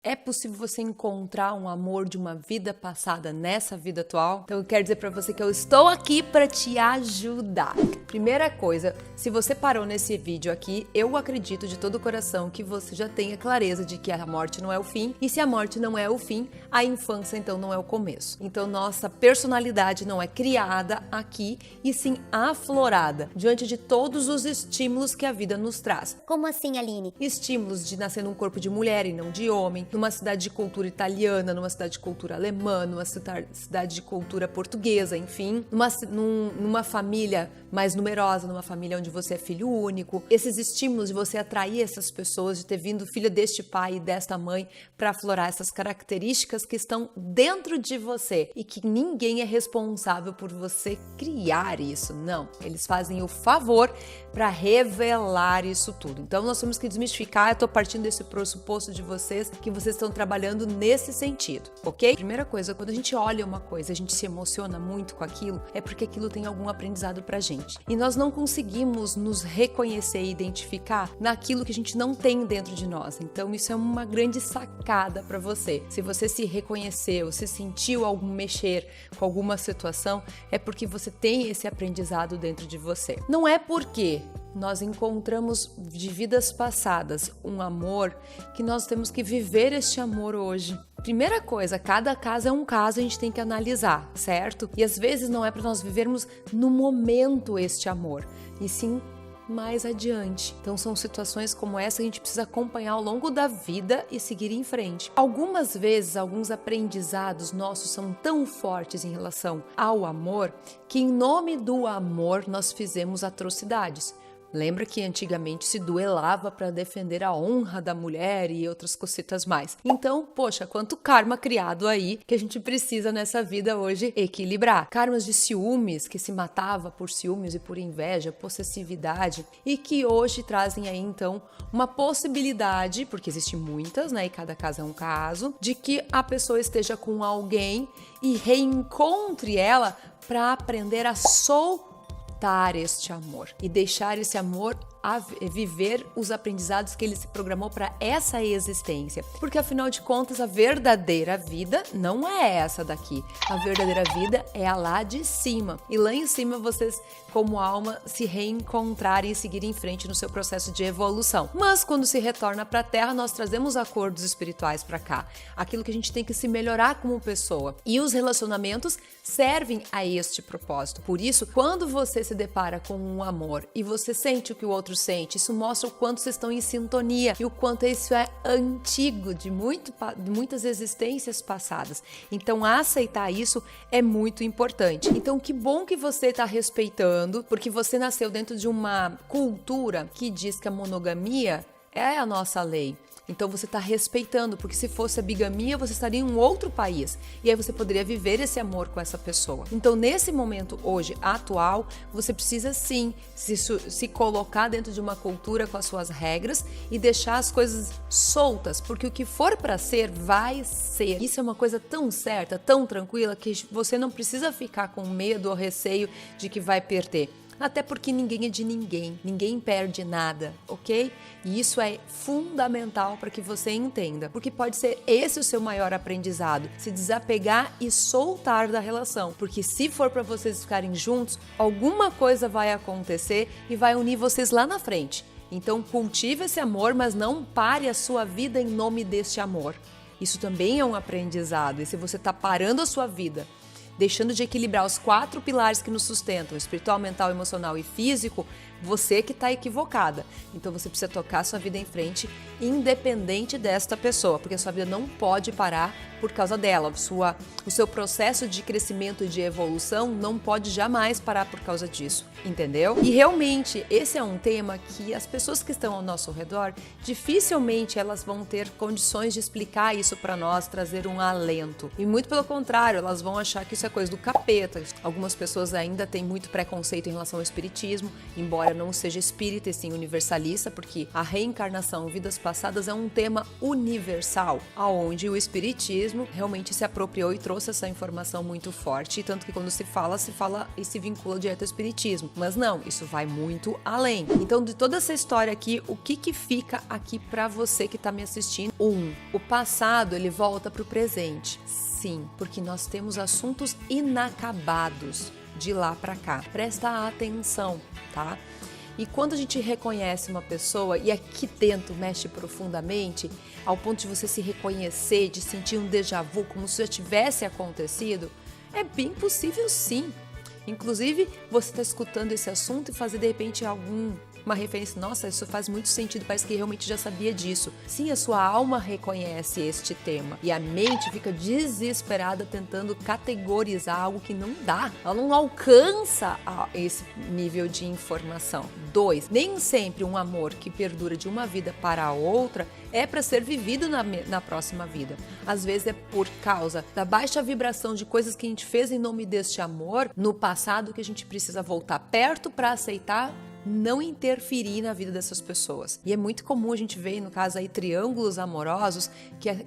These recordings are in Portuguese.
É possível você encontrar um amor de uma vida passada nessa vida atual? Então eu quero dizer para você que eu estou aqui para te ajudar. Primeira coisa, se você parou nesse vídeo aqui, eu acredito de todo o coração que você já tenha clareza de que a morte não é o fim, e se a morte não é o fim, a infância então não é o começo. Então nossa personalidade não é criada aqui, e sim aflorada diante de todos os estímulos que a vida nos traz. Como assim, Aline? Estímulos de nascer num corpo de mulher e não de homem, numa cidade de cultura italiana, numa cidade de cultura alemã, numa cidade de cultura portuguesa, enfim, numa família mais numerosa, numa família onde você é filho único. Esses estímulos de você atrair essas pessoas, de ter vindo filha deste pai e desta mãe para aflorar essas características que estão dentro de você e que ninguém é responsável por você criar isso, não. Eles fazem o favor para revelar isso tudo. Então nós temos que desmistificar, eu tô partindo desse pressuposto de vocês, que vocês estão trabalhando nesse sentido, ok? Primeira coisa, quando a gente olha uma coisa, a gente se emociona muito com aquilo, é porque aquilo tem algum aprendizado pra gente. E nós não conseguimos nos reconhecer e identificar naquilo que a gente não tem dentro de nós. Então isso é uma grande sacada pra você. Se você se reconheceu, se sentiu algum mexer com alguma situação, é porque você tem esse aprendizado dentro de você. Não é porque nós encontramos de vidas passadas um amor que nós temos que viver este amor hoje. Primeira coisa, cada caso é um caso, a gente tem que analisar, certo? E às vezes não é para nós vivermos no momento este amor, e sim mais adiante. Então são situações como essa que a gente precisa acompanhar ao longo da vida e seguir em frente. Algumas vezes, alguns aprendizados nossos são tão fortes em relação ao amor que em nome do amor nós fizemos atrocidades. Lembra que antigamente se duelava para defender a honra da mulher e outras cositas mais. Então, poxa, quanto karma criado aí que a gente precisa nessa vida hoje equilibrar. Karmas de ciúmes, que se matava por ciúmes e por inveja, possessividade, e que hoje trazem aí então uma possibilidade, porque existem muitas, né, e cada caso é um caso, de que a pessoa esteja com alguém e reencontre ela para aprender a soltar este amor e deixar esse amor viver os aprendizados que ele se programou para essa existência. Porque afinal de contas, a verdadeira vida não é essa daqui. A verdadeira vida é a lá de cima. E lá em cima vocês, como alma, se reencontrarem e seguirem em frente no seu processo de evolução. Mas quando se retorna para a Terra, nós trazemos acordos espirituais para cá. Aquilo que a gente tem que se melhorar como pessoa. E os relacionamentos servem a este propósito. Por isso, quando você se depara com um amor e você sente o que o outro sente, isso mostra o quanto vocês estão em sintonia e o quanto isso é antigo, de muitas existências passadas. Então, aceitar isso é muito importante. Então, que bom que você está respeitando, porque você nasceu dentro de uma cultura que diz que a monogamia é a nossa lei. Então você está respeitando, porque se fosse a bigamia, você estaria em um outro país. E aí você poderia viver esse amor com essa pessoa. Então nesse momento hoje, atual, você precisa sim se colocar dentro de uma cultura com as suas regras e deixar as coisas soltas, porque o que for para ser, vai ser. Isso é uma coisa tão certa, tão tranquila, que você não precisa ficar com medo ou receio de que vai perder. Até porque ninguém é de ninguém perde nada, ok? E isso é fundamental para que você entenda, porque pode ser esse o seu maior aprendizado, se desapegar e soltar da relação, porque se for para vocês ficarem juntos, alguma coisa vai acontecer e vai unir vocês lá na frente. Então cultive esse amor, mas não pare a sua vida em nome deste amor. Isso também é um aprendizado, e se você está parando a sua vida, deixando de equilibrar os 4 pilares que nos sustentam, espiritual, mental, emocional e físico, você que está equivocada. Então você precisa tocar a sua vida em frente, independente desta pessoa, porque a sua vida não pode parar por causa dela. O seu processo de crescimento e de evolução não pode jamais parar por causa disso, entendeu? E realmente, esse é um tema que as pessoas que estão ao nosso redor, dificilmente elas vão ter condições de explicar isso para nós, trazer um alento. E muito pelo contrário, elas vão achar que isso é coisa do capeta. Algumas pessoas ainda têm muito preconceito em relação ao espiritismo, embora não seja espírita e sim universalista, porque a reencarnação, vidas passadas é um tema universal, aonde o espiritismo realmente se apropriou e trouxe essa informação muito forte, tanto que quando se fala e se vincula direto ao espiritismo. Mas não, isso vai muito além. Então, de toda essa história aqui, o que fica aqui para você que está me assistindo? O passado, ele volta para o presente. Sim, porque nós temos assuntos inacabados de lá para cá. Presta atenção, tá? E quando a gente reconhece uma pessoa e aqui dentro mexe profundamente, ao ponto de você se reconhecer, de sentir um déjà vu, como se já tivesse acontecido, é bem possível sim. Inclusive, você está escutando esse assunto e fazer de repente uma referência, nossa, isso faz muito sentido, parece que realmente já sabia disso. Sim, a sua alma reconhece este tema e a mente fica desesperada tentando categorizar algo que não dá, ela não alcança esse nível de informação. 2, nem sempre um amor que perdura de uma vida para a outra é para ser vivido na próxima vida. Às vezes é por causa da baixa vibração de coisas que a gente fez em nome deste amor no passado que a gente precisa voltar perto para aceitar não interferir na vida dessas pessoas. E é muito comum a gente ver, no caso aí, triângulos amorosos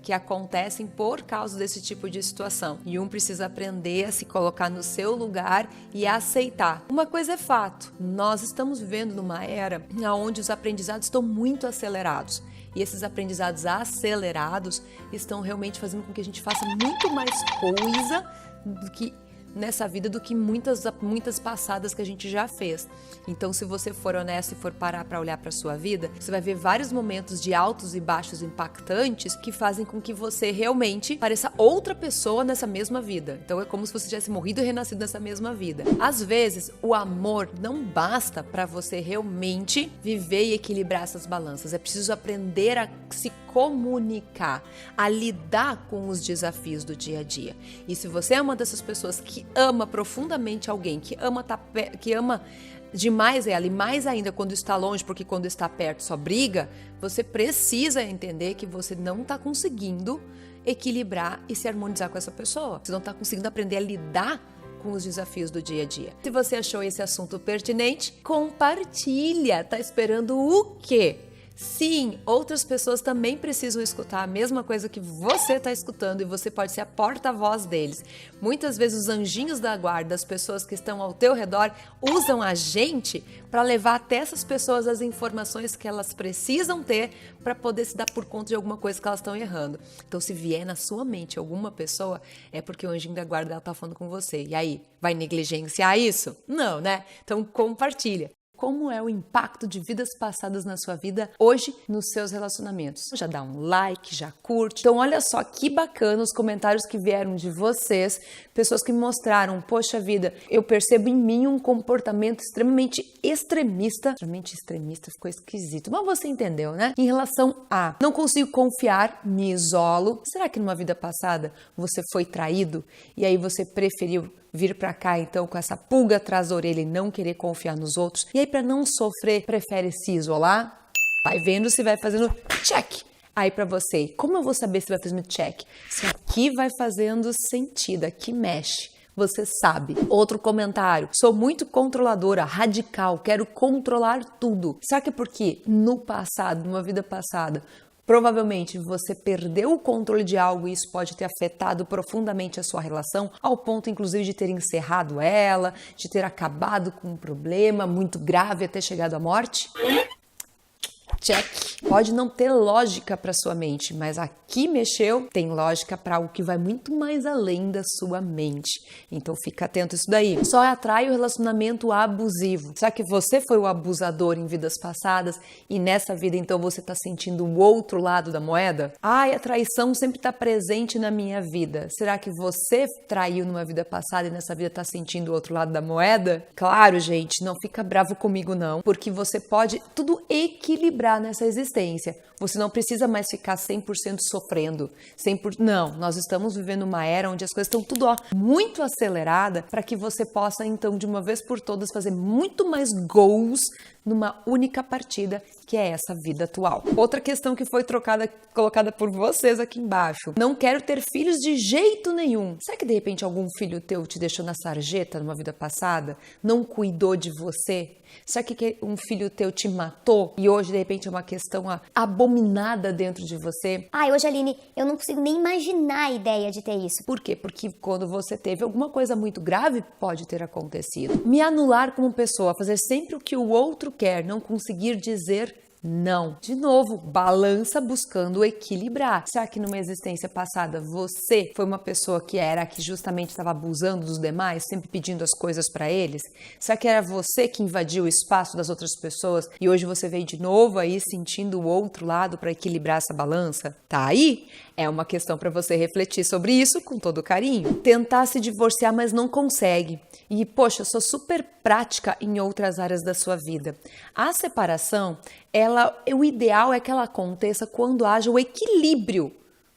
que acontecem por causa desse tipo de situação. E um precisa aprender a se colocar no seu lugar e a aceitar. Uma coisa é fato, nós estamos vivendo numa era onde os aprendizados estão muito acelerados. E esses aprendizados acelerados estão realmente fazendo com que a gente faça muito mais coisa do que nessa vida do que muitas passadas que a gente já fez. Então, se você for honesto e for parar para olhar para sua vida, você vai ver vários momentos de altos e baixos impactantes que fazem com que você realmente pareça outra pessoa nessa mesma vida. Então, é como se você tivesse morrido e renascido nessa mesma vida. Às vezes, o amor não basta para você realmente viver e equilibrar essas balanças. É preciso aprender a se comunicar, a lidar com os desafios do dia a dia. E se você é uma dessas pessoas que ama profundamente alguém, que ama demais ela e mais ainda quando está longe, porque quando está perto só briga, você precisa entender que você não está conseguindo equilibrar e se harmonizar com essa pessoa. Você não está conseguindo aprender a lidar com os desafios do dia a dia. Se você achou esse assunto pertinente, compartilha. Tá esperando o quê? Sim, outras pessoas também precisam escutar a mesma coisa que você está escutando e você pode ser a porta-voz deles. Muitas vezes os anjinhos da guarda, as pessoas que estão ao teu redor, usam a gente para levar até essas pessoas as informações que elas precisam ter para poder se dar por conta de alguma coisa que elas estão errando. Então, se vier na sua mente alguma pessoa, é porque o anjinho da guarda está falando com você. E aí, vai negligenciar isso? Não, né? Então, compartilha. Como é o impacto de vidas passadas na sua vida hoje nos seus relacionamentos? Já dá um like, já curte. Então olha só que bacana os comentários que vieram de vocês, pessoas que me mostraram, poxa vida, eu percebo em mim um comportamento extremamente extremista ficou esquisito, mas você entendeu, né? Em relação a não consigo confiar, me isolo. Será que numa vida passada você foi traído e aí você preferiu vir pra cá, então, com essa pulga atrás da orelha e não querer confiar nos outros? E aí, pra não sofrer, prefere se isolar? Vai vendo se vai fazendo check aí pra você. Como eu vou saber se vai fazendo check? Se aqui vai fazendo sentido, aqui mexe. Você sabe. Outro comentário. Sou muito controladora, radical, quero controlar tudo. Será que é porque no passado, numa vida passada, provavelmente você perdeu o controle de algo e isso pode ter afetado profundamente a sua relação, ao ponto inclusive de ter encerrado ela, de ter acabado com um problema muito grave até chegado à morte? Check. Pode não ter lógica para sua mente, mas aqui mexeu, tem lógica para algo que vai muito mais além da sua mente. Então fica atento a isso daí. Só atrai o relacionamento abusivo. Será que você foi o abusador em vidas passadas e nessa vida então você está sentindo o outro lado da moeda? Ai, a traição sempre está presente na minha vida. Será que você traiu numa vida passada e nessa vida está sentindo o outro lado da moeda? Claro, gente, não fica bravo comigo não, porque você pode tudo equilibrar equilibrar nessa existência. Você não precisa mais ficar 100% sofrendo. 100%, não, nós estamos vivendo uma era onde as coisas estão tudo muito acelerada para que você possa, então, de uma vez por todas, fazer muito mais goals numa única partida, que é essa vida atual. Outra questão que foi colocada por vocês aqui embaixo. Não quero ter filhos de jeito nenhum. Será que de repente algum filho teu te deixou na sarjeta numa vida passada? Não cuidou de você? Será que um filho teu te matou e hoje de repente é uma questão abominada dentro de você? Ai, hoje, Aline, eu não consigo nem imaginar a ideia de ter isso. Por quê? Porque quando você teve alguma coisa muito grave, pode ter acontecido. Me anular como pessoa, fazer sempre o que o outro quer, não conseguir dizer não. De novo, balança buscando equilibrar. Será que numa existência passada você foi uma pessoa que justamente estava abusando dos demais, sempre pedindo as coisas para eles? Será que era você que invadiu o espaço das outras pessoas e hoje você veio de novo aí sentindo o outro lado para equilibrar essa balança? Tá aí? É uma questão para você refletir sobre isso com todo carinho. Tentar se divorciar, mas não consegue. E, poxa, eu sou super prática em outras áreas da sua vida. A separação, o ideal é que ela aconteça quando haja o equilíbrio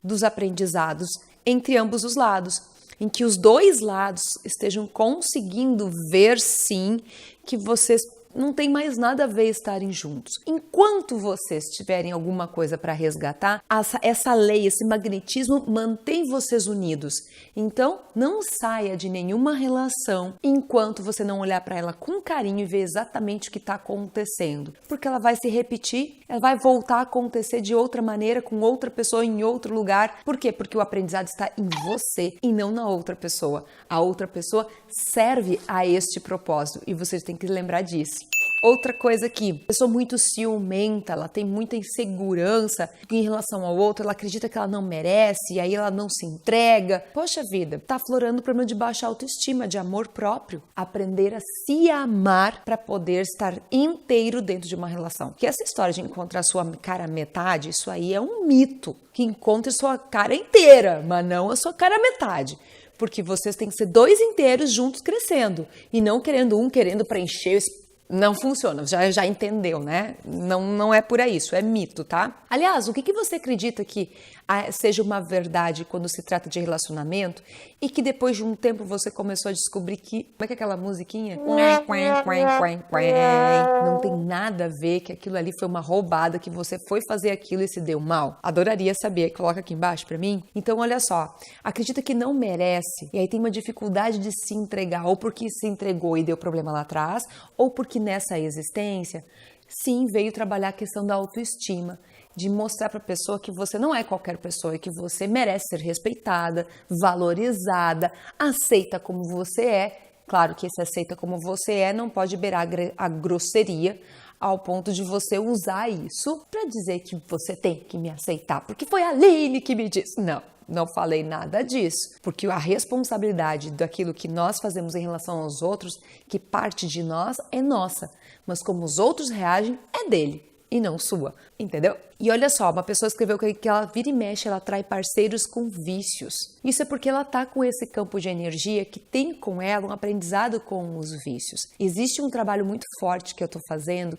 dos aprendizados entre ambos os lados, em que os dois lados estejam conseguindo ver, sim, que vocês não tem mais nada a ver estarem juntos. Enquanto vocês tiverem alguma coisa para resgatar, essa lei, esse magnetismo mantém vocês unidos. Então, não saia de nenhuma relação enquanto você não olhar para ela com carinho e ver exatamente o que está acontecendo. Porque ela vai se repetir, ela vai voltar a acontecer de outra maneira, com outra pessoa em outro lugar. Por quê? Porque o aprendizado está em você e não na outra pessoa. A outra pessoa serve a este propósito e você tem que lembrar disso. Outra coisa aqui, a pessoa muito ciumenta, ela tem muita insegurança em relação ao outro, ela acredita que ela não merece e aí ela não se entrega. Poxa vida, tá aflorando o problema de baixa autoestima, de amor próprio. Aprender a se amar para poder estar inteiro dentro de uma relação. Que essa história de encontrar sua cara metade, isso aí é um mito. Que encontre sua cara inteira, mas não a sua cara metade. Porque vocês têm que ser dois inteiros juntos crescendo e não querendo preencher o espaço. Não funciona, já entendeu, né? Não é por aí, isso é mito, tá? Aliás, o que você acredita que seja uma verdade quando se trata de relacionamento e que depois de um tempo você começou a descobrir que... Como é que é aquela musiquinha? Não tem nada a ver, que aquilo ali foi uma roubada, que você foi fazer aquilo e se deu mal. Adoraria saber, coloca aqui embaixo pra mim. Então, olha só, acredita que não merece e aí tem uma dificuldade de se entregar, ou porque se entregou e deu problema lá atrás, ou porque nessa existência, sim, veio trabalhar a questão da autoestima, de mostrar para a pessoa que você não é qualquer pessoa e que você merece ser respeitada, valorizada, aceita como você é. Claro que esse aceita como você é não pode beirar a grosseria ao ponto de você usar isso para dizer que você tem que me aceitar, porque foi a Aline que me disse. Não falei nada disso, porque a responsabilidade daquilo que nós fazemos em relação aos outros, que parte de nós é nossa, mas como os outros reagem é dele e não sua, entendeu? E olha só, uma pessoa escreveu que ela vira e mexe, ela atrai parceiros com vícios. Isso é porque ela tá com esse campo de energia que tem com ela um aprendizado com os vícios. Existe um trabalho muito forte que eu tô fazendo,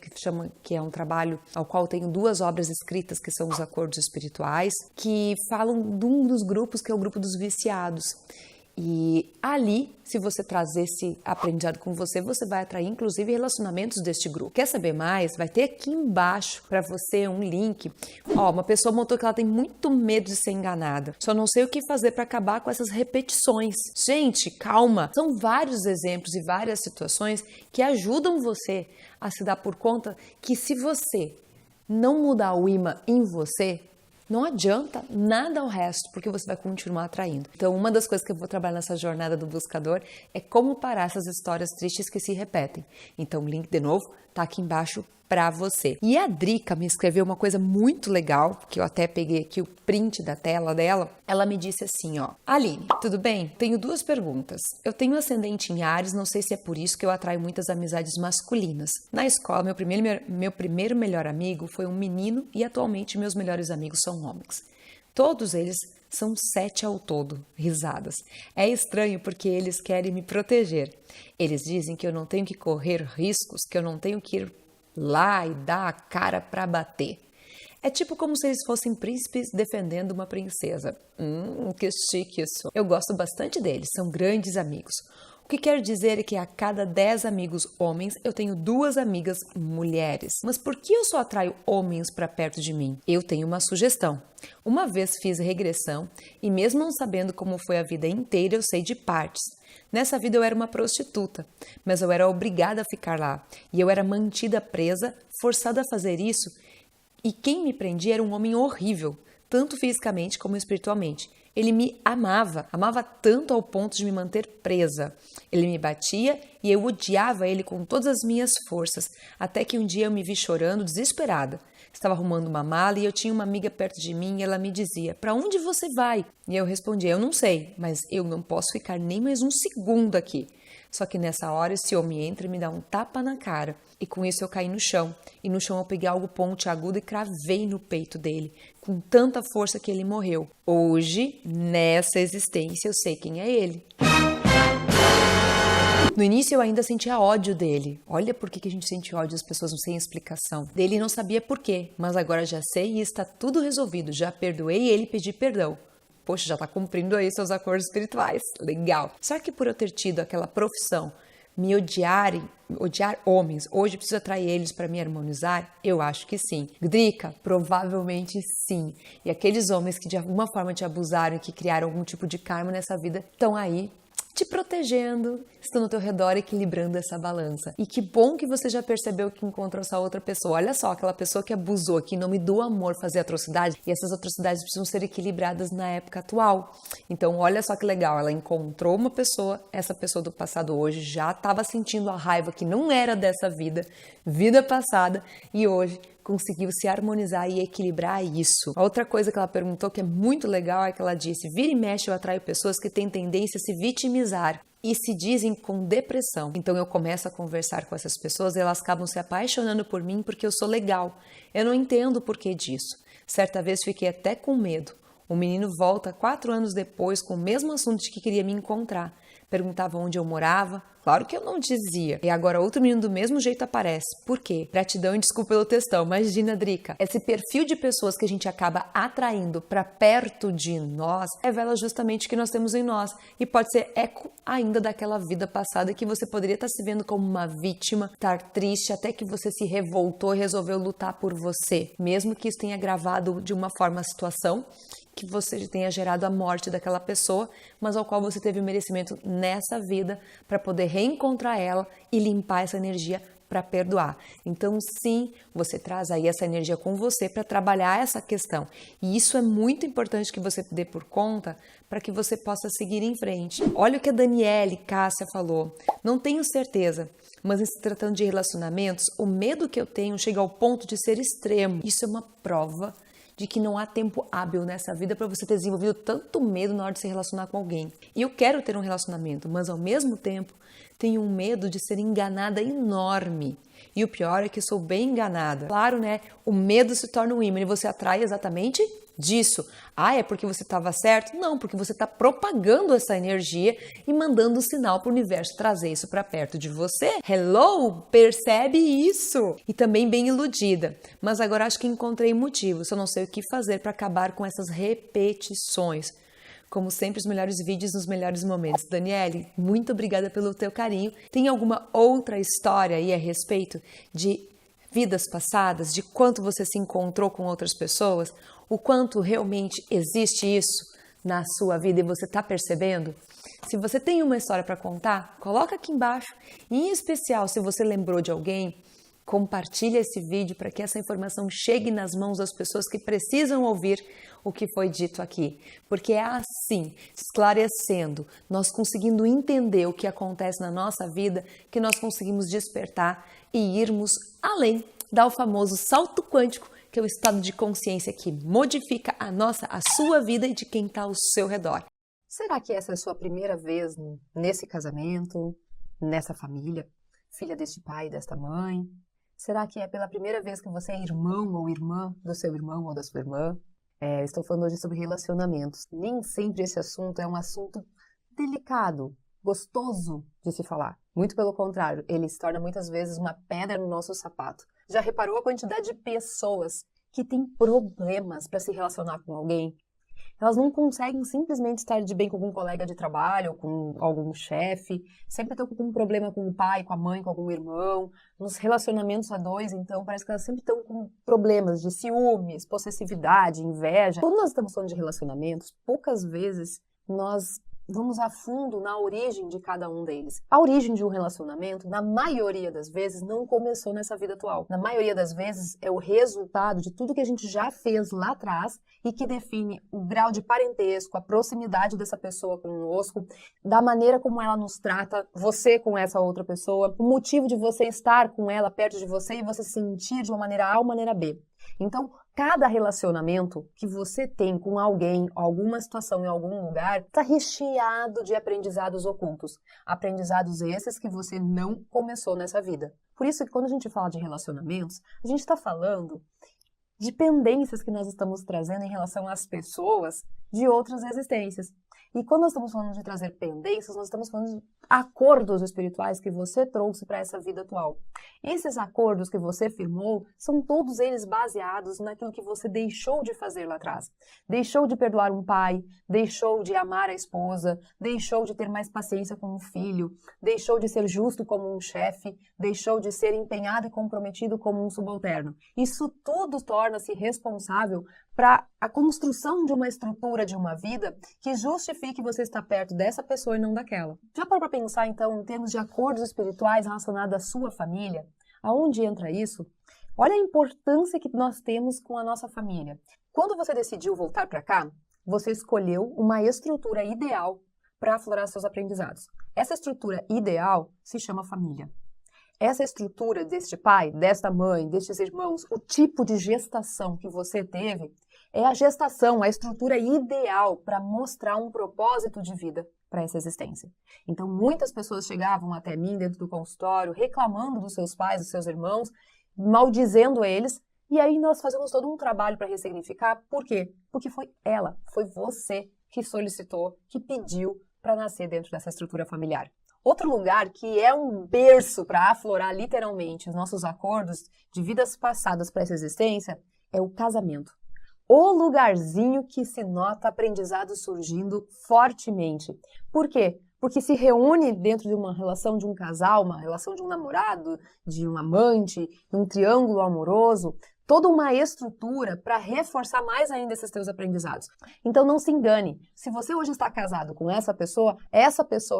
que é um trabalho ao qual eu tenho 2 obras escritas, que são os acordos espirituais, que falam de um dos grupos, que é o grupo dos viciados. E ali, se você trazer esse aprendizado com você, você vai atrair inclusive relacionamentos deste grupo. Quer saber mais? Vai ter aqui embaixo para você um link. Uma pessoa montou que ela tem muito medo de ser enganada. Só não sei o que fazer para acabar com essas repetições. Gente, calma. São vários exemplos e várias situações que ajudam você a se dar por conta que se você não mudar o imã em você, não adianta nada ao resto, porque você vai continuar atraindo. Então, uma das coisas que eu vou trabalhar nessa jornada do buscador é como parar essas histórias tristes que se repetem. Então, o link, de novo, tá aqui embaixo para você. E a Drica me escreveu uma coisa muito legal, que eu até peguei aqui o print da tela dela. Ela me disse assim, Aline, tudo bem? Tenho 2 perguntas. Eu tenho ascendente em Áries, não sei se é por isso que eu atraio muitas amizades masculinas. Na escola, meu primeiro melhor amigo foi um menino e atualmente meus melhores amigos são homens. Todos eles são 7 ao todo, risadas. É estranho porque eles querem me proteger. Eles dizem que eu não tenho que correr riscos, que eu não tenho que ir lá e dar a cara pra bater. É tipo como se eles fossem príncipes defendendo uma princesa. Que chique isso. Eu gosto bastante deles, são grandes amigos. O que quer dizer é que a cada 10 amigos homens, eu tenho 2 amigas mulheres. Mas por que eu só atraio homens para perto de mim? Eu tenho uma sugestão. Uma vez fiz regressão e mesmo não sabendo como foi a vida inteira, eu sei de partes. Nessa vida eu era uma prostituta, mas eu era obrigada a ficar lá. E eu era mantida presa, forçada a fazer isso. E quem me prendia era um homem horrível, tanto fisicamente como espiritualmente. Ele me amava tanto ao ponto de me manter presa. Ele me batia e eu odiava ele com todas as minhas forças, até que um dia eu me vi chorando, desesperada. Estava arrumando uma mala e eu tinha uma amiga perto de mim e ela me dizia: "Para onde você vai?" E eu respondia: "Eu não sei, mas eu não posso ficar nem mais um segundo aqui." Só que nessa hora esse homem entra e me dá um tapa na cara. E com isso eu caí no chão. E no chão eu peguei algo pontiagudo e cravei no peito dele, com tanta força que ele morreu. Hoje, nessa existência, eu sei quem é ele. No início eu ainda sentia ódio dele. Olha por que a gente sente ódio das pessoas sem explicação. Dele não sabia por quê, mas agora já sei e está tudo resolvido. Já perdoei ele e pedi perdão. Poxa, já está cumprindo aí seus acordos espirituais. Legal. Será que por eu ter tido aquela profissão, me odiar homens, hoje preciso atrair eles para me harmonizar? Eu acho que sim. Drica, provavelmente sim. E aqueles homens que de alguma forma te abusaram e que criaram algum tipo de karma nessa vida, estão aí te protegendo, estão ao teu redor equilibrando essa balança. E que bom que você já percebeu que encontrou essa outra pessoa. Olha só, aquela pessoa que abusou, que em nome do amor fazia atrocidade, e essas atrocidades precisam ser equilibradas na época atual. Então, olha só que legal, ela encontrou uma pessoa, essa pessoa do passado hoje já estava sentindo a raiva que não era dessa vida passada, e hoje conseguiu se harmonizar e equilibrar isso. A outra coisa que ela perguntou que é muito legal é que ela disse: vira e mexe eu atraio pessoas que têm tendência a se vitimizar e se dizem com depressão. Então eu começo a conversar com essas pessoas e elas acabam se apaixonando por mim porque eu sou legal. Eu não entendo o porquê disso. Certa vez fiquei até com medo. O menino volta 4 anos depois com o mesmo assunto de que queria me encontrar. Perguntava onde eu morava. Claro que eu não dizia. E agora outro menino do mesmo jeito aparece. Por quê? Gratidão e desculpa pelo textão. Imagina, Drica. Esse perfil de pessoas que a gente acaba atraindo para perto de nós revela justamente o que nós temos em nós. E pode ser eco ainda daquela vida passada que você poderia estar se vendo como uma vítima, estar triste até que você se revoltou e resolveu lutar por você. Mesmo que isso tenha agravado de uma forma a situação, que você tenha gerado a morte daquela pessoa, mas ao qual você teve o merecimento nessa vida para poder reencontrar ela e limpar essa energia para perdoar. Então, sim, você traz aí essa energia com você para trabalhar essa questão. E isso é muito importante que você dê por conta para que você possa seguir em frente. Olha o que a Daniele Cássia falou. Não tenho certeza, mas em se tratando de relacionamentos, o medo que eu tenho chega ao ponto de ser extremo. Isso é uma prova de que não há tempo hábil nessa vida para você ter desenvolvido tanto medo na hora de se relacionar com alguém. E eu quero ter um relacionamento, mas ao mesmo tempo tenho um medo de ser enganada enorme. E o pior é que sou bem enganada. Claro, né? O medo se torna um ímã e você atrai exatamente disso. Ah, é porque você estava certo? Não, porque você está propagando essa energia e mandando um sinal para o universo trazer isso para perto de você. Hello? Percebe isso? E também bem iludida. Mas agora acho que encontrei motivo. Só não sei o que fazer para acabar com essas repetições. Como sempre, os melhores vídeos nos melhores momentos. Daniele, muito obrigada pelo teu carinho. Tem alguma outra história aí a respeito de vidas passadas, de quanto você se encontrou com outras pessoas, o quanto realmente existe isso na sua vida e você está percebendo? Se você tem uma história para contar, coloca aqui embaixo. E, em especial, se você lembrou de alguém, compartilha esse vídeo para que essa informação chegue nas mãos das pessoas que precisam ouvir o que foi dito aqui. Porque é assim, esclarecendo, nós conseguindo entender o que acontece na nossa vida, que nós conseguimos despertar e irmos além, dar o famoso salto quântico, que é o estado de consciência que modifica a sua vida e de quem está ao seu redor. Será que essa é a sua primeira vez nesse casamento, nessa família, filha deste pai e desta mãe? Será que é pela primeira vez que você é irmão ou irmã do seu irmão ou da sua irmã? Estou falando hoje sobre relacionamentos. Nem sempre esse assunto é um assunto delicado, gostoso de se falar. Muito pelo contrário, ele se torna muitas vezes uma pedra no nosso sapato. Já reparou a quantidade de pessoas que têm problemas para se relacionar com alguém? Elas não conseguem simplesmente estar de bem com algum colega de trabalho, com algum chefe, sempre estão com um problema com o pai, com a mãe, com algum irmão. Nos relacionamentos a dois, então, parece que elas sempre estão com problemas de ciúmes, possessividade, inveja. Quando nós estamos falando de relacionamentos, poucas vezes nós vamos a fundo na origem de cada um deles. A origem de um relacionamento, na maioria das vezes, não começou nessa vida atual. Na maioria das vezes, é o resultado de tudo que a gente já fez lá atrás e que define o grau de parentesco, a proximidade dessa pessoa conosco, da maneira como ela nos trata, você com essa outra pessoa, o motivo de você estar com ela perto de você e você se sentir de uma maneira A ou maneira B. Então, cada relacionamento que você tem com alguém, alguma situação em algum lugar, está recheado de aprendizados ocultos. Aprendizados esses que você não começou nessa vida. Por isso que quando a gente fala de relacionamentos, a gente está falando de pendências que nós estamos trazendo em relação às pessoas de outras existências. E quando nós estamos falando de trazer pendências, nós estamos falando de acordos espirituais que você trouxe para essa vida atual. Esses acordos que você firmou são todos eles baseados naquilo que você deixou de fazer lá atrás. Deixou de perdoar um pai, deixou de amar a esposa, deixou de ter mais paciência com um filho, deixou de ser justo como um chefe, deixou de ser empenhado e comprometido como um subalterno. Isso tudo torna-se responsável para a construção de uma estrutura de uma vida que justifique você estar perto dessa pessoa e não daquela. Já parou para pensar, então, em termos de acordos espirituais relacionados à sua família? Aonde entra isso? Olha a importância que nós temos com a nossa família. Quando você decidiu voltar para cá, você escolheu uma estrutura ideal para aflorar seus aprendizados. Essa estrutura ideal se chama família. Essa estrutura deste pai, desta mãe, destes irmãos, o tipo de gestação que você teve, é a gestação, a estrutura ideal para mostrar um propósito de vida para essa existência. Então, muitas pessoas chegavam até mim dentro do consultório, reclamando dos seus pais, dos seus irmãos, maldizendo eles, e aí nós fazemos todo um trabalho para ressignificar. Por quê? Porque foi ela, foi você que solicitou, que pediu para nascer dentro dessa estrutura familiar. Outro lugar que é um berço para aflorar literalmente os nossos acordos de vidas passadas para essa existência é o casamento. O lugarzinho que se nota aprendizado surgindo fortemente. Por quê? Porque se reúne dentro de uma relação de um casal, uma relação de um namorado, de um amante, de um triângulo amoroso, toda uma estrutura para reforçar mais ainda esses teus aprendizados. Então não se engane, se você hoje está casado com essa pessoa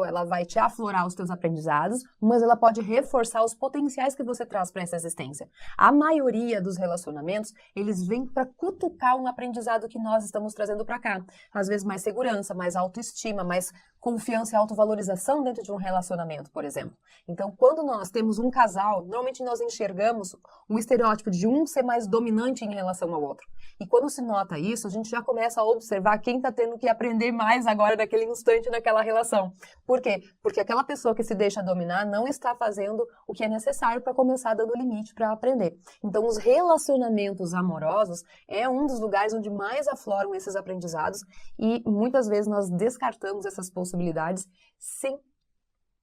ela vai te aflorar os teus aprendizados, mas ela pode reforçar os potenciais que você traz para essa existência. A maioria dos relacionamentos, eles vêm para cutucar um aprendizado que nós estamos trazendo para cá. Às vezes mais segurança, mais autoestima, mais confiança e autovalorização dentro de um relacionamento, por exemplo. Então, quando nós temos um casal, normalmente nós enxergamos um estereótipo de um ser mais dominante em relação ao outro. E quando se nota isso, a gente já começa a observar quem está tendo que aprender mais agora naquele instante naquela relação. Por quê? Porque aquela pessoa que se deixa dominar não está fazendo o que é necessário para começar dando limite para aprender. Então, os relacionamentos amorosos é um dos lugares onde mais afloram esses aprendizados e muitas vezes nós descartamos essas possibilidades sem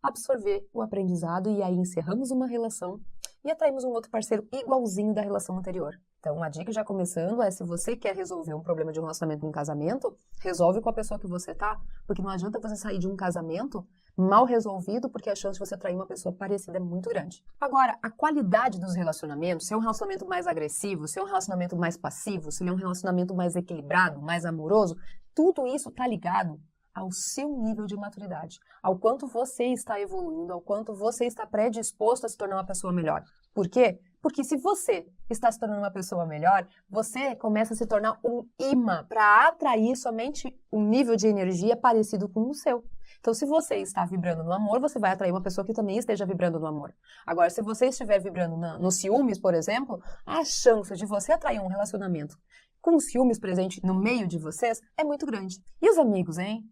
absorver o aprendizado e aí encerramos uma relação e atraímos um outro parceiro igualzinho da relação anterior. Então, a dica já começando é, se você quer resolver um problema de um relacionamento, um casamento, resolve com a pessoa que você tá, porque não adianta você sair de um casamento mal resolvido, porque a chance de você atrair uma pessoa parecida é muito grande. Agora, a qualidade dos relacionamentos, se é um relacionamento mais agressivo, se é um relacionamento mais passivo, se é um relacionamento mais equilibrado, mais amoroso, tudo isso tá ligado ao seu nível de maturidade, ao quanto você está evoluindo, ao quanto você está predisposto a se tornar uma pessoa melhor. Por quê? Porque se você está se tornando uma pessoa melhor, você começa a se tornar um imã para atrair somente um nível de energia parecido com o seu. Então, se você está vibrando no amor, você vai atrair uma pessoa que também esteja vibrando no amor. Agora, se você estiver vibrando no ciúmes, por exemplo, a chance de você atrair um relacionamento com ciúmes presente no meio de vocês é muito grande. E os amigos, hein?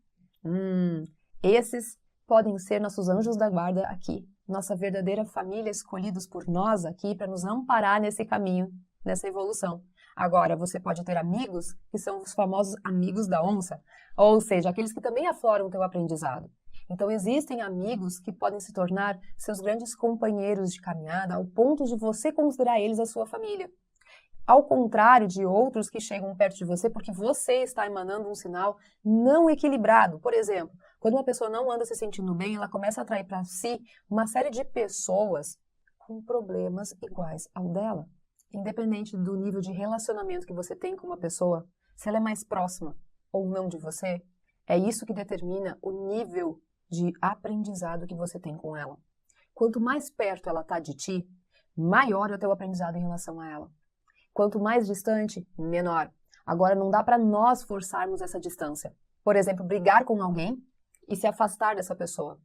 Esses podem ser nossos anjos da guarda aqui, nossa verdadeira família, escolhidos por nós aqui para nos amparar nesse caminho, nessa evolução. Agora, você pode ter amigos que são os famosos amigos da onça, ou seja, aqueles que também afloram o teu aprendizado. Então existem amigos que podem se tornar seus grandes companheiros de caminhada ao ponto de você considerar eles a sua família. Ao contrário de outros que chegam perto de você porque você está emanando um sinal não equilibrado. Por exemplo, quando uma pessoa não anda se sentindo bem, ela começa a atrair para si uma série de pessoas com problemas iguais ao dela. Independente do nível de relacionamento que você tem com uma pessoa, se ela é mais próxima ou não de você, é isso que determina o nível de aprendizado que você tem com ela. Quanto mais perto ela está de ti, maior é o teu aprendizado em relação a ela. Quanto mais distante, menor. Agora, não dá para nós forçarmos essa distância. Por exemplo, brigar com alguém e se afastar dessa pessoa.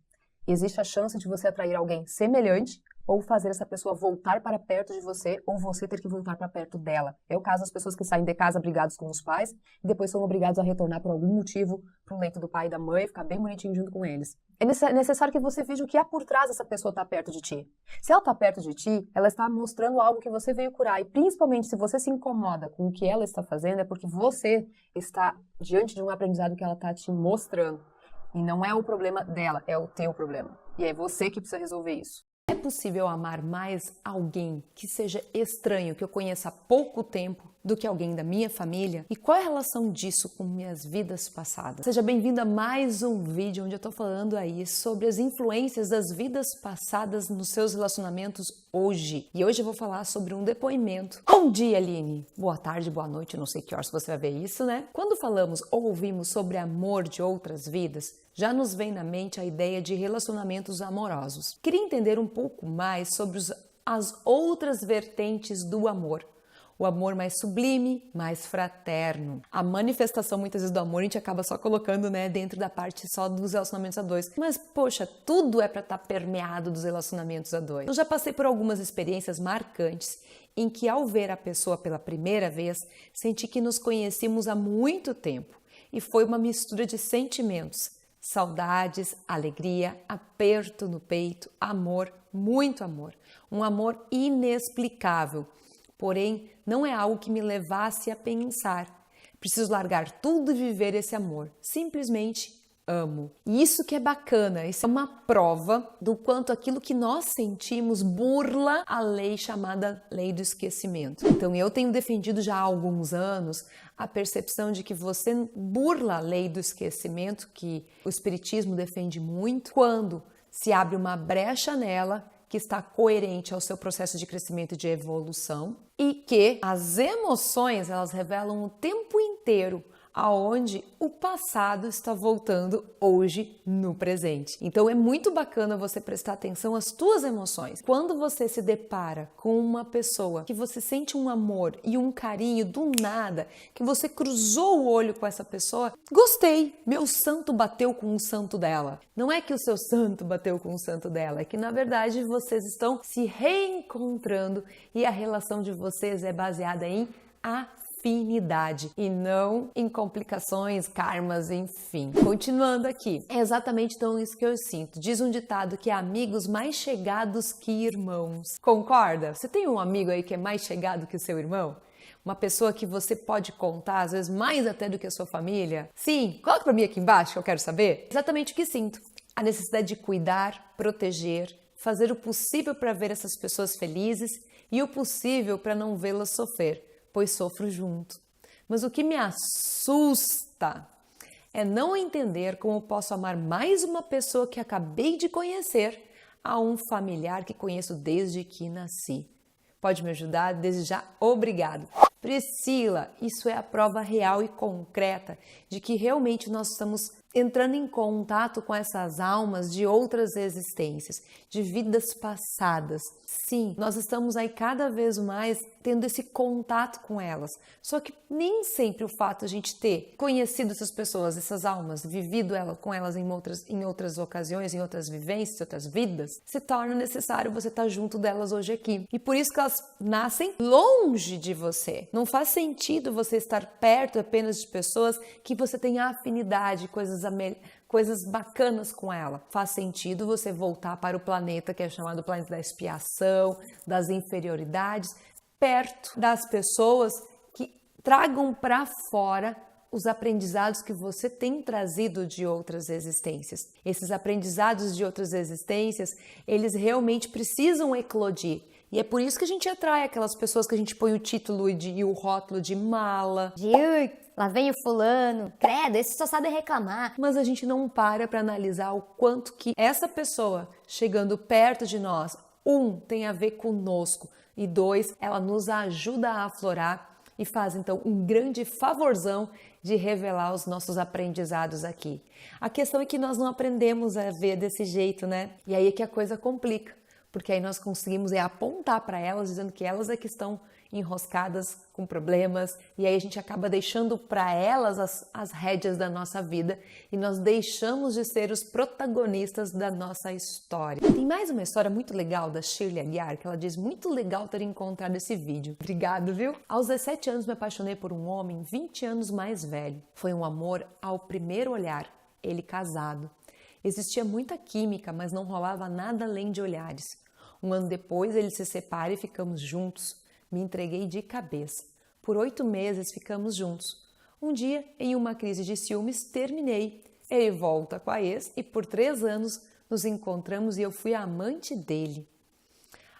Existe a chance de você atrair alguém semelhante ou fazer essa pessoa voltar para perto de você ou você ter que voltar para perto dela. É o caso das pessoas que saem de casa brigados com os pais e depois são obrigados a retornar por algum motivo para o leito do pai e da mãe, ficar bem bonitinho junto com eles. É necessário que você veja o que há por trás dessa pessoa estar perto de ti. Se ela está perto de ti, ela está mostrando algo que você veio curar. E principalmente se você se incomoda com o que ela está fazendo, é porque você está diante de um aprendizado que ela está te mostrando. E não é o problema dela, é o teu problema. E é você que precisa resolver isso. É possível amar mais alguém que seja estranho, que eu conheça há pouco tempo, do que alguém da minha família? E qual é a relação disso com minhas vidas passadas? Seja bem-vindo a mais um vídeo onde eu tô falando aí sobre as influências das vidas passadas nos seus relacionamentos hoje. E hoje eu vou falar sobre um depoimento. Bom dia, Aline! Boa tarde, boa noite, não sei que horas você vai ver isso, né? Quando falamos ou ouvimos sobre amor de outras vidas, já nos vem na mente a ideia de relacionamentos amorosos. Queria entender um pouco mais sobre as outras vertentes do amor. O amor mais sublime, mais fraterno. A manifestação, muitas vezes, do amor, a gente acaba só colocando, né, dentro da parte só dos relacionamentos a dois. Mas, poxa, tudo é para estar permeado dos relacionamentos a dois. Eu já passei por algumas experiências marcantes em que, ao ver a pessoa pela primeira vez, senti que nos conhecíamos há muito tempo. E foi uma mistura de sentimentos. Saudades, alegria, aperto no peito, amor, muito amor. Um amor inexplicável. Porém, não é algo que me levasse a pensar. Preciso largar tudo e viver esse amor. Simplesmente amo. E isso que é bacana, isso é uma prova do quanto aquilo que nós sentimos burla a lei chamada lei do esquecimento. Então eu tenho defendido já há alguns anos a percepção de que você burla a lei do esquecimento, que o espiritismo defende muito, quando se abre uma brecha nela que está coerente ao seu processo de crescimento e de evolução e que as emoções, elas revelam o tempo inteiro aonde o passado está voltando hoje no presente. Então é muito bacana você prestar atenção às tuas emoções. Quando você se depara com uma pessoa que você sente um amor e um carinho do nada, que você cruzou o olho com essa pessoa, gostei, meu santo bateu com o santo dela. Não é que o seu santo bateu com o santo dela, é que na verdade vocês estão se reencontrando e a relação de vocês é baseada em afinidade e não em complicações, karmas, enfim. Continuando aqui, é exatamente então isso que eu sinto. Diz um ditado que é amigos mais chegados que irmãos. Concorda? Você tem um amigo aí que é mais chegado que o seu irmão? Uma pessoa que você pode contar, às vezes mais até do que a sua família? Sim, coloca pra mim aqui embaixo que eu quero saber. Exatamente o que sinto. A necessidade de cuidar, proteger, fazer o possível para ver essas pessoas felizes e o possível para não vê-las sofrer, pois sofro junto. Mas o que me assusta é não entender como posso amar mais uma pessoa que acabei de conhecer a um familiar que conheço desde que nasci. Pode me ajudar? Desde já, obrigado. Priscila, isso é a prova real e concreta de que realmente nós estamos entrando em contato com essas almas de outras existências, de vidas passadas. Sim, nós estamos aí cada vez mais tendo esse contato com elas. Só que nem sempre o fato de a gente ter conhecido essas pessoas, essas almas, vivido com elas em outras ocasiões, em outras vivências, em outras vidas, se torna necessário você estar junto delas hoje aqui. E por isso que elas nascem longe de você. Não faz sentido você estar perto apenas de pessoas que você tem afinidade, coisas bacanas com ela. Faz sentido você voltar para o planeta que é chamado planeta da expiação, das inferioridades, perto das pessoas que tragam para fora os aprendizados que você tem trazido de outras existências. Esses aprendizados de outras existências, eles realmente precisam eclodir. E é por isso que a gente atrai aquelas pessoas que a gente põe o título e o rótulo de mala. Lá vem o fulano, credo, esse só sabe reclamar. Mas a gente não para analisar o quanto que essa pessoa chegando perto de nós, tem a ver conosco e 2, ela nos ajuda a aflorar e faz então um grande favorzão de revelar os nossos aprendizados aqui. A questão é que nós não aprendemos a ver desse jeito, né? E aí é que a coisa complica, porque aí nós conseguimos apontar para elas, dizendo que elas é que estão enroscadas com problemas, e aí a gente acaba deixando para elas as rédeas da nossa vida e nós deixamos de ser os protagonistas da nossa história. Tem mais uma história muito legal da Shirley Aguiar, que ela diz: muito legal ter encontrado esse vídeo. Obrigado, viu? Aos 17 anos me apaixonei por um homem 20 anos mais velho. Foi um amor ao primeiro olhar, ele casado. Existia muita química, mas não rolava nada além de olhares. Um ano depois ele se separa e ficamos juntos. Me entreguei de cabeça. Por 8 meses ficamos juntos. Um dia, em uma crise de ciúmes, terminei. Ele volta com a ex e por 3 anos nos encontramos e eu fui a amante dele.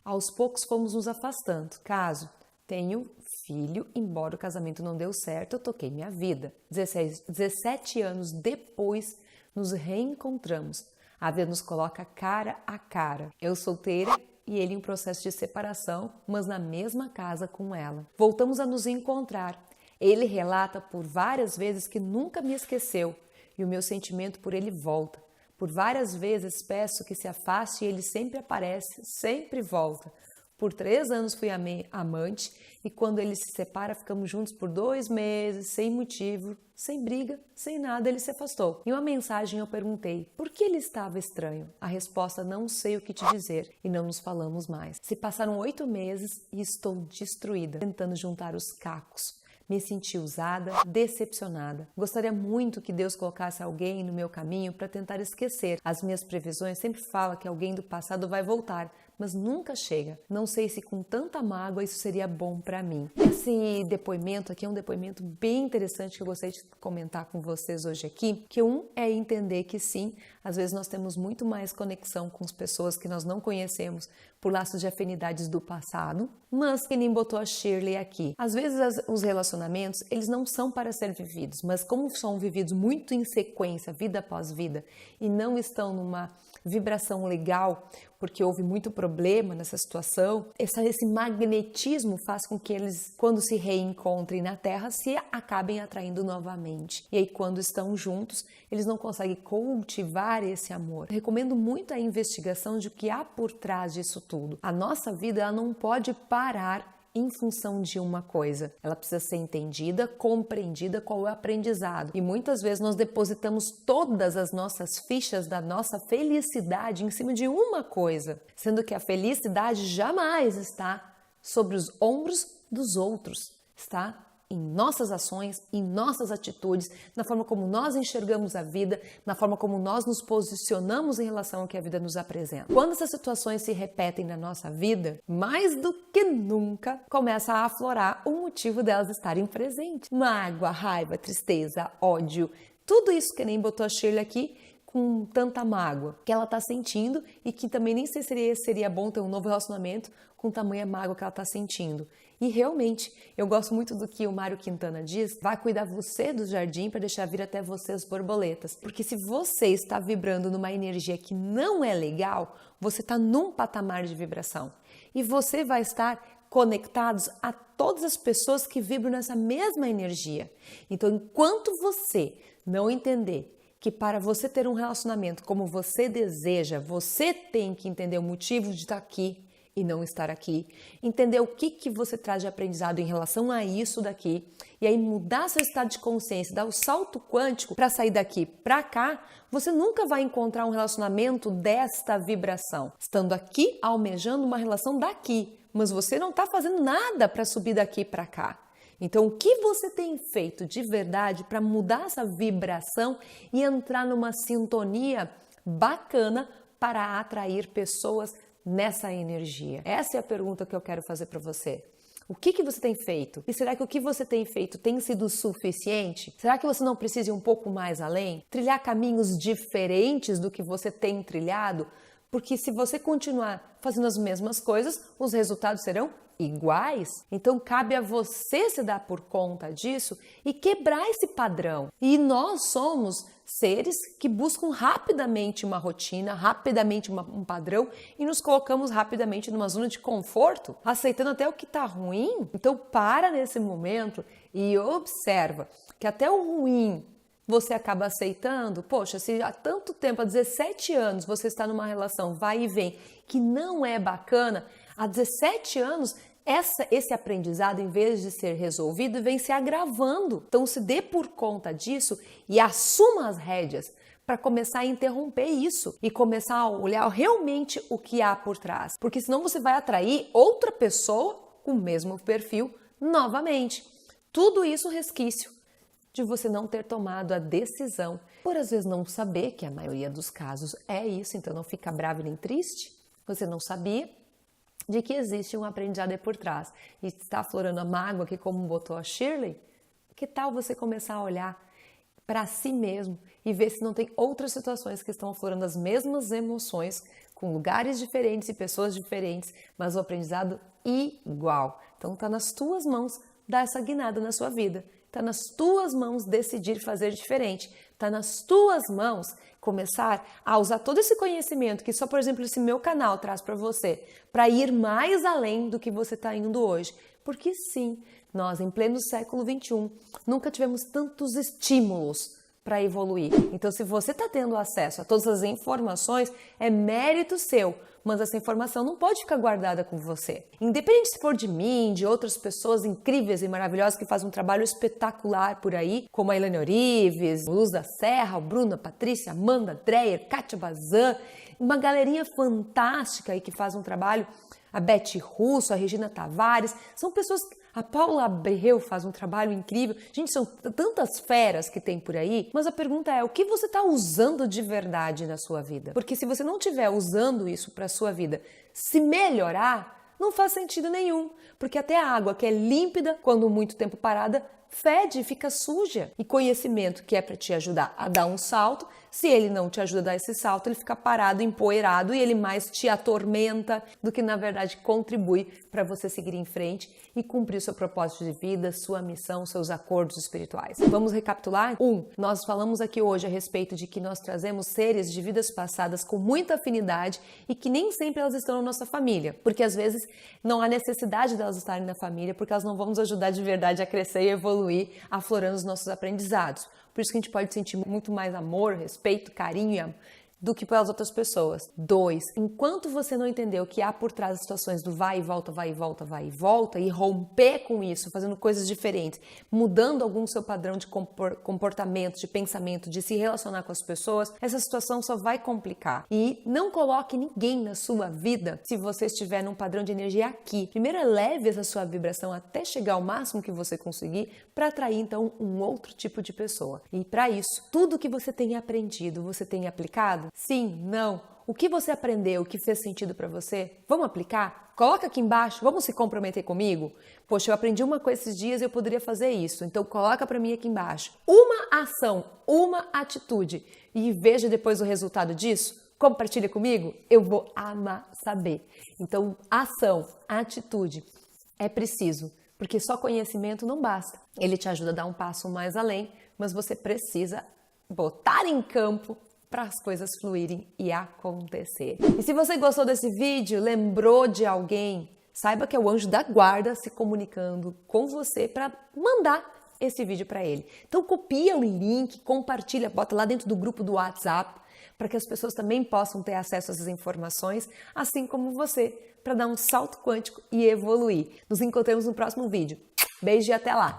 Aos poucos fomos nos afastando. Caso tenho filho, embora o casamento não deu certo, eu toquei minha vida. 17 anos depois nos reencontramos. A vida nos coloca cara a cara. Eu solteira e ele em processo de separação, mas na mesma casa com ela. Voltamos a nos encontrar. Ele relata por várias vezes que nunca me esqueceu e o meu sentimento por ele volta. Por várias vezes peço que se afaste e ele sempre aparece, sempre volta. Por 3 anos fui amante e quando ele se separa ficamos juntos por 2 meses, sem motivo, sem briga, sem nada, ele se afastou. Em uma mensagem eu perguntei por que ele estava estranho. A resposta: não sei o que te dizer, e não nos falamos mais. Se passaram 8 meses e estou destruída, tentando juntar os cacos. Me senti usada, decepcionada. Gostaria muito que Deus colocasse alguém no meu caminho para tentar esquecer. As minhas previsões sempre falam que alguém do passado vai voltar, mas nunca chega. Não sei se com tanta mágoa isso seria bom para mim. Esse depoimento aqui é um depoimento bem interessante que eu gostaria de comentar com vocês hoje aqui, que é entender que sim, às vezes nós temos muito mais conexão com as pessoas que nós não conhecemos por laços de afinidades do passado, mas que nem botou a Shirley aqui. Às vezes os relacionamentos, eles não são para ser vividos, mas como são vividos muito em sequência, vida após vida, e não estão numa vibração legal, porque houve muito problema nessa situação, esse magnetismo faz com que eles, quando se reencontrem na Terra, se acabem atraindo novamente. E aí, quando estão juntos, eles não conseguem cultivar esse amor. Eu recomendo muito a investigação de o que há por trás disso tudo. A nossa vida, ela não pode parar em função de uma coisa. Ela precisa ser entendida, compreendida, qual é o aprendizado. E muitas vezes nós depositamos todas as nossas fichas da nossa felicidade em cima de uma coisa, sendo que a felicidade jamais está sobre os ombros dos outros, está em nossas ações, em nossas atitudes, na forma como nós enxergamos a vida, na forma como nós nos posicionamos em relação ao que a vida nos apresenta. Quando essas situações se repetem na nossa vida, mais do que nunca começa a aflorar o motivo delas estarem presentes. Mágoa, raiva, tristeza, ódio, tudo isso que nem botou a Shirley aqui, com tanta mágoa que ela está sentindo e que também nem sei se seria bom ter um novo relacionamento com tamanha mágoa que ela está sentindo. E realmente, eu gosto muito do que o Mário Quintana diz: vai cuidar você do jardim para deixar vir até você as borboletas. Porque se você está vibrando numa energia que não é legal, você está num patamar de vibração. E você vai estar conectados a todas as pessoas que vibram nessa mesma energia. Então, enquanto você não entender que para você ter um relacionamento como você deseja, você tem que entender o motivo de estar aqui e não estar aqui, entender o que você traz de aprendizado em relação a isso daqui, e aí mudar seu estado de consciência, dar o salto quântico para sair daqui para cá, você nunca vai encontrar um relacionamento desta vibração, estando aqui almejando uma relação daqui, mas você não está fazendo nada para subir daqui para cá. Então, o que você tem feito de verdade para mudar essa vibração e entrar numa sintonia bacana para atrair pessoas nessa energia? Essa é a pergunta que eu quero fazer para você. O que você tem feito? E será que o que você tem feito tem sido suficiente? Será que você não precisa ir um pouco mais além? Trilhar caminhos diferentes do que você tem trilhado? Porque se você continuar fazendo as mesmas coisas, os resultados serão iguais. Então cabe a você se dar por conta disso e quebrar esse padrão. E nós somos seres que buscam rapidamente uma rotina, rapidamente um padrão e nos colocamos rapidamente numa zona de conforto, aceitando até o que está ruim. Então para nesse momento e observa que até o ruim você acaba aceitando. Poxa, se há tanto tempo, há 17 anos, você está numa relação vai e vem que não é bacana, há 17 anos esse aprendizado, em vez de ser resolvido, vem se agravando. Então se dê por conta disso e assuma as rédeas para começar a interromper isso e começar a olhar realmente o que há por trás. Porque senão você vai atrair outra pessoa com o mesmo perfil novamente. Tudo isso resquício de você não ter tomado a decisão, por às vezes não saber, que a maioria dos casos é isso, então não fica bravo nem triste, você não sabia de que existe um aprendizado aí por trás e está aflorando a mágoa, que como botou a Shirley, que tal você começar a olhar para si mesmo e ver se não tem outras situações que estão aflorando as mesmas emoções, com lugares diferentes e pessoas diferentes, mas o aprendizado igual. Então está nas tuas mãos dar essa guinada na sua vida. Está nas tuas mãos decidir fazer diferente. Está nas tuas mãos começar a usar todo esse conhecimento que só, por exemplo, esse meu canal traz para você, para ir mais além do que você está indo hoje. Porque sim, nós em pleno século XXI nunca tivemos tantos estímulos para evoluir. Então, se você está tendo acesso a todas as informações, é mérito seu. Mas essa informação não pode ficar guardada com você. Independente se for de mim, de outras pessoas incríveis e maravilhosas que fazem um trabalho espetacular por aí, como a Elaine Orives, Luz da Serra, o Bruno, a Patrícia, Amanda, Dreyer, Kátia Bazan, uma galerinha fantástica aí que faz um trabalho, a Beth Russo, a Regina Tavares, são pessoas... A Paula Abreu faz um trabalho incrível. Gente, são tantas feras que tem por aí, mas a pergunta é, o que você está usando de verdade na sua vida? Porque se você não estiver usando isso para a sua vida se melhorar, não faz sentido nenhum. Porque até a água que é límpida, quando muito tempo parada, fede, fica suja. E conhecimento que é para te ajudar a dar um salto, se ele não te ajuda a dar esse salto, ele fica parado, empoeirado e ele mais te atormenta do que na verdade contribui para você seguir em frente e cumprir seu propósito de vida, sua missão, seus acordos espirituais. Vamos recapitular? 1. Nós falamos aqui hoje a respeito de que nós trazemos seres de vidas passadas com muita afinidade e que nem sempre elas estão na nossa família, porque às vezes não há necessidade delas estarem na família, porque elas não vão nos ajudar de verdade a crescer e evoluir, aflorando os nossos aprendizados. Por isso que a gente pode sentir muito mais amor, respeito, carinho do que pelas outras pessoas. 2. Enquanto você não entender o que há por trás das situações do vai e volta, vai e volta, vai e volta, e romper com isso, fazendo coisas diferentes, mudando algum seu padrão de comportamento, de pensamento, de se relacionar com as pessoas, essa situação só vai complicar. E não coloque ninguém na sua vida se você estiver num padrão de energia aqui. Primeiro eleve essa sua vibração até chegar ao máximo que você conseguir para atrair então um outro tipo de pessoa. E para isso, tudo que você tem aprendido, você tem aplicado? Sim, não. O que você aprendeu, o que fez sentido para você? Vamos aplicar? Coloca aqui embaixo, vamos se comprometer comigo? Poxa, eu aprendi uma coisa esses dias e eu poderia fazer isso, então coloca para mim aqui embaixo. Uma ação, uma atitude e veja depois o resultado disso. Compartilha comigo? Eu vou amar saber. Então, ação, atitude, é preciso, porque só conhecimento não basta. Ele te ajuda a dar um passo mais além, mas você precisa botar em campo para as coisas fluírem e acontecerem. E se você gostou desse vídeo, lembrou de alguém, saiba que é o anjo da guarda se comunicando com você para mandar esse vídeo para ele. Então copia o link, compartilha, bota lá dentro do grupo do WhatsApp, para que as pessoas também possam ter acesso a essas informações, assim como você, para dar um salto quântico e evoluir. Nos encontramos no próximo vídeo. Beijo e até lá!